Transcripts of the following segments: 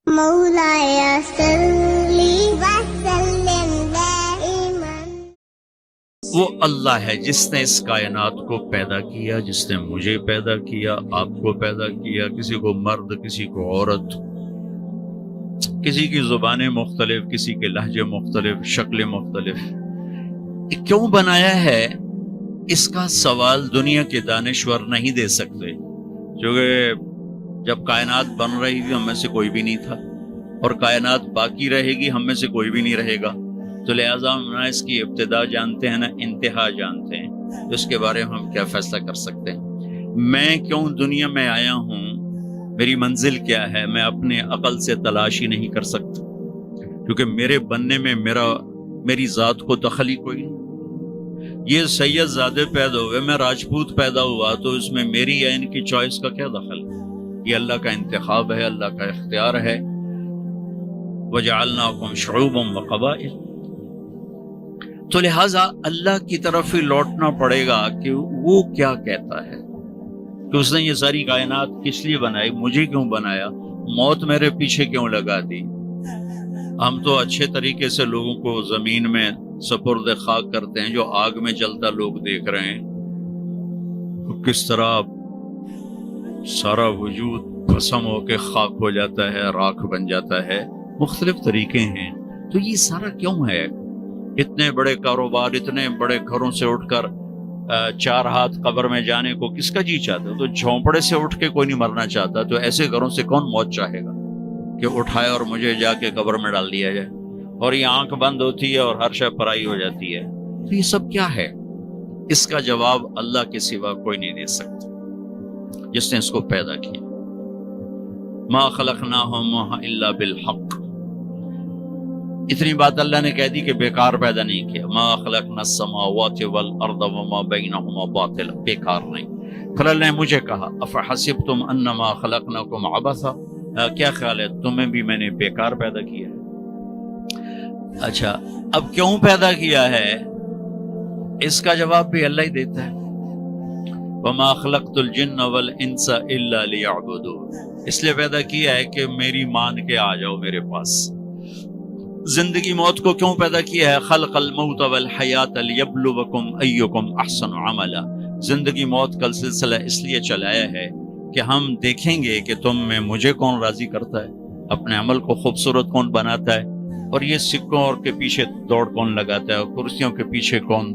مولاي صل وسلم دائما۔ وہ اللہ ہے جس نے اس کائنات کو پیدا کیا، جس نے مجھے پیدا کیا، آپ کو پیدا کیا، کسی کو مرد، کسی کو عورت، کسی کی زبانیں مختلف، کسی کے لہجے مختلف، شکلیں مختلف۔ کیوں بنایا ہے اس کا سوال دنیا کے دانشور نہیں دے سکتے، کیونکہ جب کائنات بن رہی تھی ہم میں سے کوئی بھی نہیں تھا، اور کائنات باقی رہے گی ہم میں سے کوئی بھی نہیں رہے گا، تو لہٰذا ہم نہ اس کی ابتدا جانتے ہیں نہ انتہا جانتے ہیں، تو اس کے بارے میں ہم کیا فیصلہ کر سکتے ہیں؟ میں کیوں دنیا میں آیا ہوں، میری منزل کیا ہے، میں اپنے عقل سے تلاشی نہیں کر سکتا، کیونکہ میرے بننے میں میری ذات کو دخل ہی کوئی نہیں۔ یہ سید زادے پیدا ہوئے، میں راجپوت پیدا ہوا، تو اس میں میری یا ان کی چوائس کا کیا دخل ہے؟ یہ اللہ کا انتخاب ہے، اللہ کا اختیار ہے۔ وَجَعَلْنَاكُمْ شُعُوبًا وَقَبَائِلَ۔ تو لہٰذا اللہ کی طرف ہی لوٹنا پڑے گا کہ وہ کیا کہتا ہے، کہ اس نے یہ ساری کائنات کس لیے بنائی، مجھے کیوں بنایا، موت میرے پیچھے کیوں لگا دی۔ ہم تو اچھے طریقے سے لوگوں کو زمین میں سپرد خاک کرتے ہیں، جو آگ میں جلتا لوگ دیکھ رہے ہیں کس طرح سارا وجود بھسم ہو کے خاک ہو جاتا ہے، راکھ بن جاتا ہے، مختلف طریقے ہیں۔ تو یہ سارا کیوں ہے؟ اتنے بڑے کاروبار، اتنے بڑے گھروں سے اٹھ کر 4 ہاتھ قبر میں جانے کو کس کا جی چاہتا ہے؟ تو جھونپڑے سے اٹھ کے کوئی نہیں مرنا چاہتا، تو ایسے گھروں سے کون موت چاہے گا کہ اٹھائے اور مجھے جا کے قبر میں ڈال دیا جائے، اور یہ آنکھ بند ہوتی ہے اور ہر شے پرائی ہو جاتی ہے۔ تو یہ سب کیا ہے؟ اس کا جواب اللہ کے سوا کوئی نہیں دے سکتا، جس نے اس کو پیدا کیا۔ ما خلقناہم الا بالحق، اتنی بات اللہ نے کہہ دی کہ بیکار پیدا نہیں کیا۔ ما خلقنا السماوات والارض وما بینہما باطلا، بیکار نہیں۔ پھر اللہ نے مجھے کہا افحسبتم انما خلقناکم عبثا، کیا خیال ہے تمہیں بھی میں نے بیکار پیدا کیا ہے؟ اچھا، اب کیوں پیدا کیا ہے اس کا جواب بھی اللہ ہی دیتا ہے۔ وما خلقت الجن والانس الا لیعبدون، اس لیے پیدا کیا ہے کہ میری مان کے آ جاؤ میرے پاس۔ زندگی موت کو کیوں پیدا کیا ہے؟ خلق الموت والحیات لیبلوکم ایکم احسن عملا، زندگی موت کا سلسلہ اس لیے چلایا ہے کہ ہم دیکھیں گے کہ تم میں مجھے کون راضی کرتا ہے، اپنے عمل کو خوبصورت کون بناتا ہے، اور یہ سکوں اور کے پیچھے دوڑ کون لگاتا ہے، اور کرسیوں کے پیچھے کون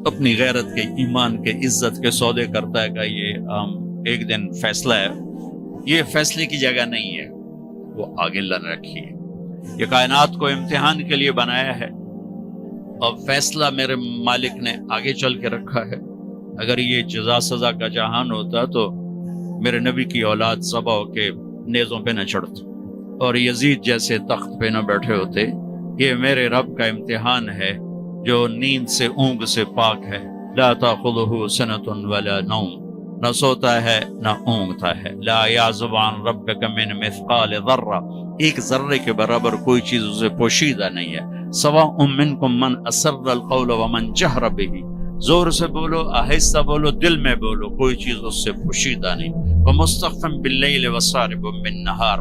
اپنی غیرت کے، ایمان کے، عزت کے سودے کرتا ہے۔ کہ یہ ایک دن فیصلہ ہے، یہ فیصلے کی جگہ نہیں ہے، وہ آگے اللہ نے رکھی ہے۔ یہ کائنات کو امتحان کے لیے بنایا ہے، اور فیصلہ میرے مالک نے آگے چل کے رکھا ہے۔ اگر یہ جزا سزا کا جہان ہوتا تو میرے نبی کی اولاد ذبح ہو کے نیزوں پہ نہ چڑھتے، اور یزید جیسے تخت پہ نہ بیٹھے ہوتے۔ یہ میرے رب کا امتحان ہے جو نیند سے، اونگ سے پاک ہے۔ لا تاخذہ سنۃ ولا نوم، نہ سوتا ہے نہ اونگتا ہے۔ لا یعزب عن ربک من مثقال ذرہ، ایک ذرے کے برابر کوئی چیز اسے پوشیدہ نہیں ہے۔ سواء منکم من اسر القول ومن جہر بہ، زور سے بولو، آہستہ بولو، دل میں بولو، کوئی چیز اس سے پوشیدہ نہیں۔ ومستخفا باللیل وسارب بالنہار،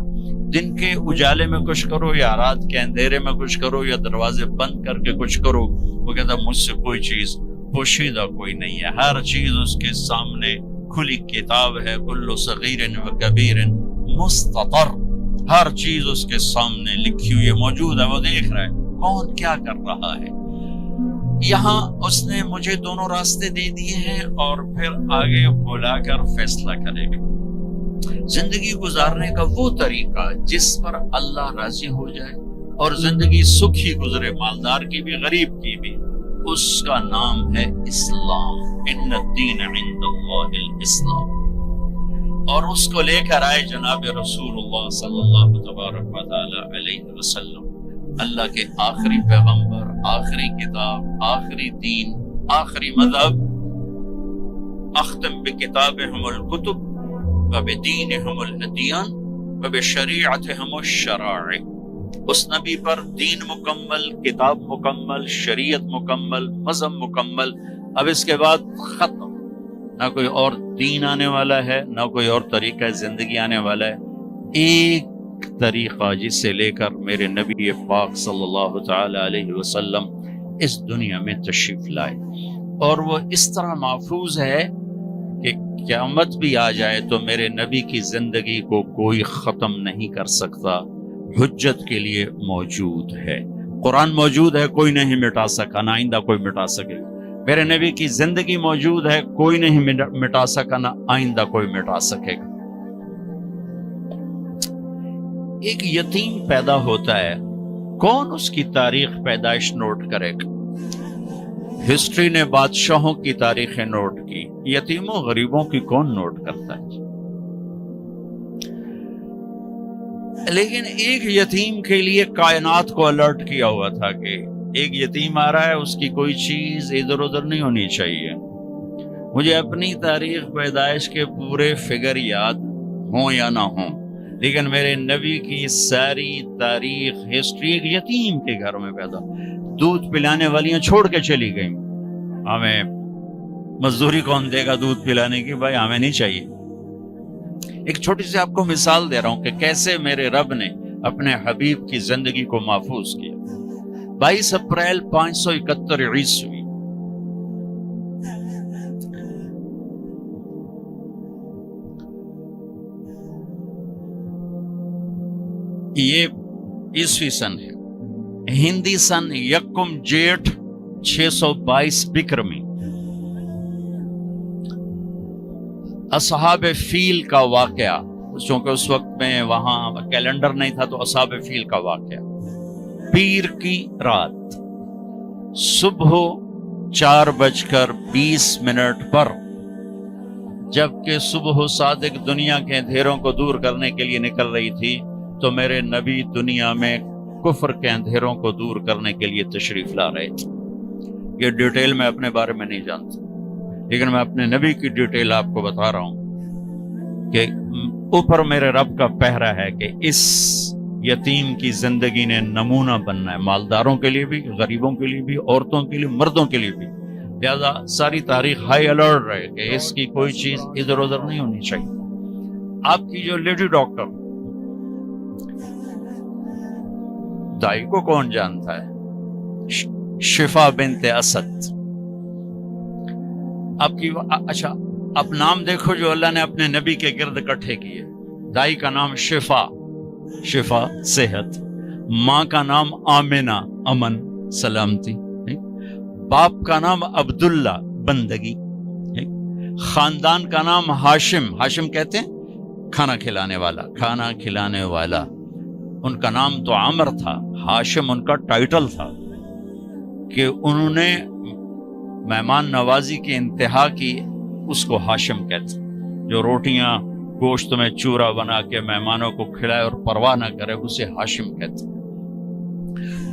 دن کے اجالے میں کچھ کرو یا رات کے اندھیرے میں کچھ کرو یا دروازے بند کر کے کچھ کرو، وہ کہتا مجھ سے کوئی چیز پوشیدہ کوئی نہیں ہے، ہر چیز اس کے سامنے کھلی کتاب ہے۔ کل صغیر و کبیر مستطر، ہر چیز اس کے سامنے لکھی ہوئی موجود ہے، وہ دیکھ رہا ہے کون کیا کر رہا ہے۔ یہاں اس نے مجھے دونوں راستے دے دیے ہیں، اور پھر آگے بلا کر فیصلہ کرے گا۔ زندگی گزارنے کا وہ طریقہ جس پر اللہ راضی ہو جائے، اور زندگی سکھی گزرے، مالدار کی بھی غریب کی بھی، اس کا نام ہے اسلام۔ ان الدین عند اللہ الاسلام، اور اس کو لے کر آئے جناب رسول اللہ صلی اللہ تبارک و تعالی علیہ وسلم، اللہ کے آخری پیغمبر، آخری کتاب، آخری دین، آخری مذہب۔ اختم بکتابہم الکتب وبدینہم الادیان وبشریعتہم الشرائع، اس نبی پر دین مکمل، کتاب مکمل، شریعت مکمل، مذہب مکمل۔ اب اس کے بعد ختم، نہ کوئی اور دین آنے والا ہے، نہ کوئی اور طریقہ زندگی آنے والا ہے۔ ایک طریقہ جسے لے کر میرے نبی پاک صلی اللہ تعالی علیہ وسلم اس دنیا میں تشریف لائے، اور وہ اس طرح محفوظ ہے کہ قیامت بھی آ جائے تو میرے نبی کی زندگی کو کوئی ختم نہیں کر سکتا، حجت کے لیے موجود ہے۔ قرآن موجود ہے، کوئی نہیں مٹا سکا، نہ آئندہ کوئی مٹا سکے۔ میرے نبی کی زندگی موجود ہے، کوئی نہیں مٹا سکا، نہ آئندہ کوئی مٹا سکے گا۔ ایک یتیم پیدا ہوتا ہے، کون اس کی تاریخ پیدائش نوٹ کرے گا؟ ہسٹری نے بادشاہوں کی تاریخیں نوٹ کی، یتیموں غریبوں کی کون نوٹ کرتا ہے؟ لیکن ایک یتیم کے لیے کائنات کو الرٹ کیا ہوا تھا کہ ایک یتیم آ رہا ہے، اس کی کوئی چیز ادھر ادھر نہیں ہونی چاہیے۔ مجھے اپنی تاریخ پیدائش کے پورے فگر یاد ہوں یا نہ ہوں، لیکن میرے نبی کی ساری تاریخ ہسٹری ایک یتیم کے گھر میں پیدا۔ دودھ پلانے والیاں چھوڑ کے چلی گئیں، ہمیں مزدوری کون دے گا دودھ پلانے کی، بھائی ہمیں نہیں چاہیے۔ ایک چھوٹی سی آپ کو مثال دے رہا ہوں کہ کیسے میرے رب نے اپنے حبیب کی زندگی کو محفوظ کیا۔ 22 اپریل 571 عیسوی، یہ عیسوی سن ہے، ہندی سن یکم جیٹھ 622 بکرمی۔ اصحاب فیل کا واقعہ، چونکہ اس وقت میں وہاں کیلنڈر نہیں تھا تو اصحاب فیل کا واقعہ۔ پیر کی رات، صبح 4:20 پر، جبکہ صبح صادق دنیا کے اندھیروں کو دور کرنے کے لیے نکل رہی تھی تو میرے نبی دنیا میں کفر کے اندھیروں کو دور کرنے کے لیے تشریف لا رہے تھے۔ یہ ڈیٹیل میں اپنے بارے میں نہیں جانتا، لیکن میں اپنے نبی کی ڈیٹیل آپ کو بتا رہا ہوں کہ اوپر میرے رب کا پہرا ہے کہ اس یتیم کی زندگی نے نمونہ بننا ہے، مالداروں کے لیے بھی، غریبوں کے لیے بھی، عورتوں کے لیے، مردوں کے لیے بھی۔ لہذا ساری تاریخ ہائی الرٹ رہے کہ اس کی کوئی چیز ادھر ادھر نہیں ہونی چاہیے۔ آپ کی جو لیڈی ڈاکٹر، دائی کو کون جانتا ہے؟ شفا بنت اسد۔ آپ کی اچھا آپ نام دیکھو جو اللہ نے اپنے نبی کے گرد اکٹھے کیے۔ دائی کا نام شفا، شفا صحت، ماں کا نام آمنہ امن سلامتی، باپ کا نام عبداللہ بندگی، خاندان کا نام ہاشم، ہاشم کہتے ہیں کھانا کھلانے والا، کھانا کھلانے والا۔ ان کا نام تو عمر تھا، ہاشم ان کا ٹائٹل تھا کہ انہوں نے مہمان نوازی کی انتہا کی، اس کو ہاشم کہتے ہیں۔ جو روٹیاں گوشت میں چورا بنا کے مہمانوں کو کھلائے اور پرواہ نہ کرے، اسے ہاشم کہتے ہیں۔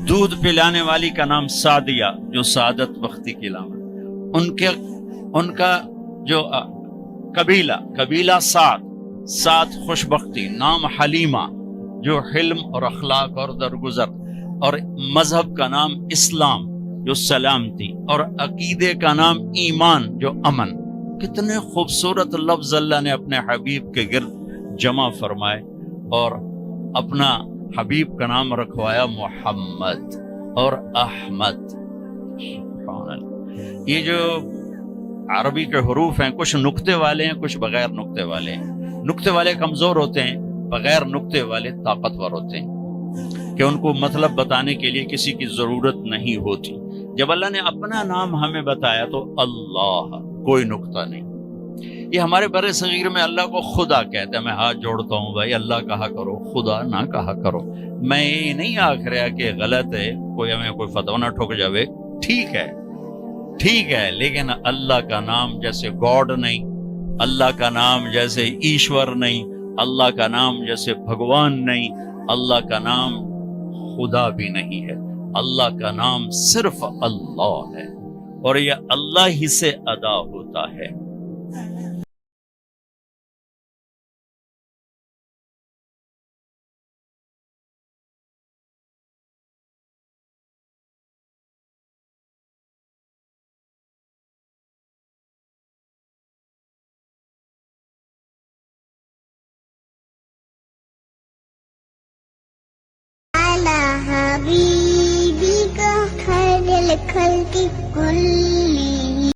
دودھ پلانے والی کا نام سعدیہ، جو سعادت بختی کی علامت۔ ان کا جو قبیلہ سعد خوش بختی، نام حلیمہ جو حلم اور اخلاق اور درگزر، اور مذہب کا نام اسلام جو سلامتی، اور عقیدے کا نام ایمان جو امن۔ کتنے خوبصورت لفظ اللہ نے اپنے حبیب کے گرد جمع فرمائے، اور اپنا حبیب کا نام رکھوایا محمد اور احمد۔ یہ جو عربی کے حروف ہیں، کچھ نقطے والے ہیں، کچھ بغیر نقطے والے ہیں۔ نقطے والے کمزور ہوتے ہیں، بغیر نقطے والے طاقتور ہوتے ہیں، کہ ان کو مطلب بتانے کے لیے کسی کی ضرورت نہیں ہوتی۔ جب اللہ نے اپنا نام ہمیں بتایا تو اللہ، کوئی نقطہ نہیں۔ یہ ہمارے بر صغیر میں اللہ کو خدا کہتے ہیں۔ میں ہاتھ جوڑتا ہوں، بھائی اللہ کہا کرو، خدا نہ کہا کرو۔ میں یہ نہیں آکھ رہا کہ غلط ہے، کوئی ہمیں کوئی فتویٰ نہ ٹھوک جاوے، ٹھیک ہے، لیکن اللہ کا نام جیسے گاڈ نہیں، اللہ کا نام جیسے ایشور نہیں، اللہ کا نام جیسے بھگوان نہیں، اللہ کا نام خدا بھی نہیں ہے۔ اللہ کا نام صرف اللہ ہے، اور یہ اللہ ہی سے ادا ہوتا ہے۔ الخلق كلهم